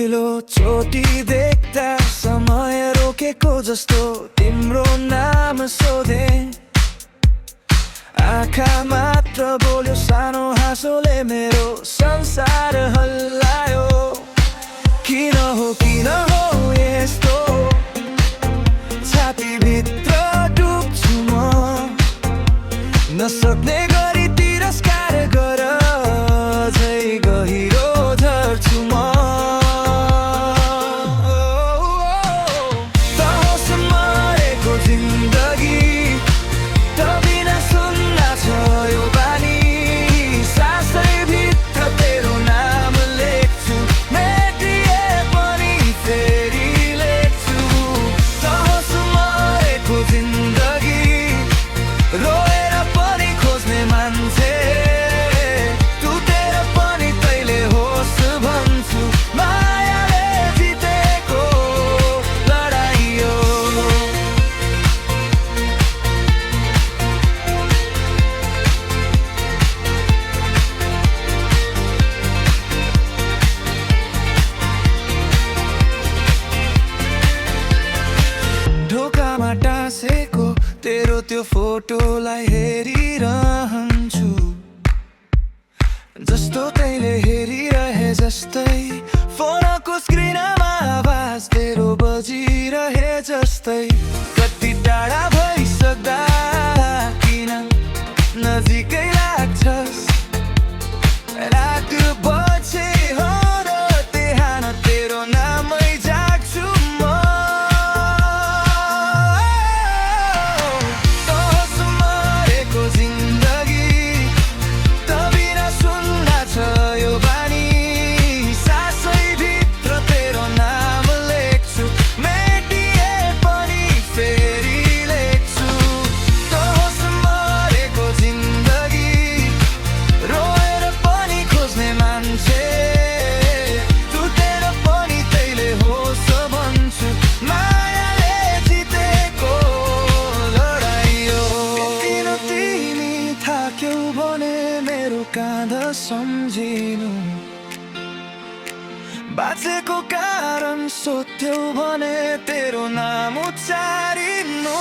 पहिलो चोटि देख्दा समय रोकेको जस्तो तिम्रो नाम सोधे। आँखा मात्र बोल्यो, सानो हाँसोले मेरो संसार हल्लायो। किन हो यस्तो, छातीभित्र डुब्छु म, नसक्ने गरी तिरस्कार गर, झै गहिरो झर्छु म। तहोस् मरेको जिन्दगी, त बिना सुन्न छ यो बानी। सासैभित्र तेरो नाम लेख्छु, मेटिए पनि फेरि लेख्छु। तहोस् मरेको जिन्दगी, रोएर पनि खोज्ने मान्छे, टुटेर पनि तैले होस् भन्छु। मायाले जितेको लडाई हो। ढोकामा टाँसेको तेरो त्यो फोटोलाई हेरिरहन्छु, जस्तो तैले हेरिरहे जस्तै। फोनको स्क्रिनमा आवाज तेरो बजिरहे जस्तै। कति टाढा भइसक्दा किन नजिकै लाग्छस्, रात पछि हो र त्यहाँ तेरो नामै जाग्छु म। तहोस् मरेको जिन्दगी, त बिना सुन्न छ यो बानी। सासैभित्र तेरो नाम लेख्छु, मेटिए पनि फेरि लेख्छु। तहोस् मरेको जिन्दगी, रोएर पनि खोज्ने मान्छे, टुटेर पनि तैले होस् भन्छु। मायाले जितेको लडाई हो। किन तिमी थाक्यौ भने मेरो काँध सम्झिनु, बाँचेको कारण सोध्थ्यौ भने तेरो नाम उच्चारिनु।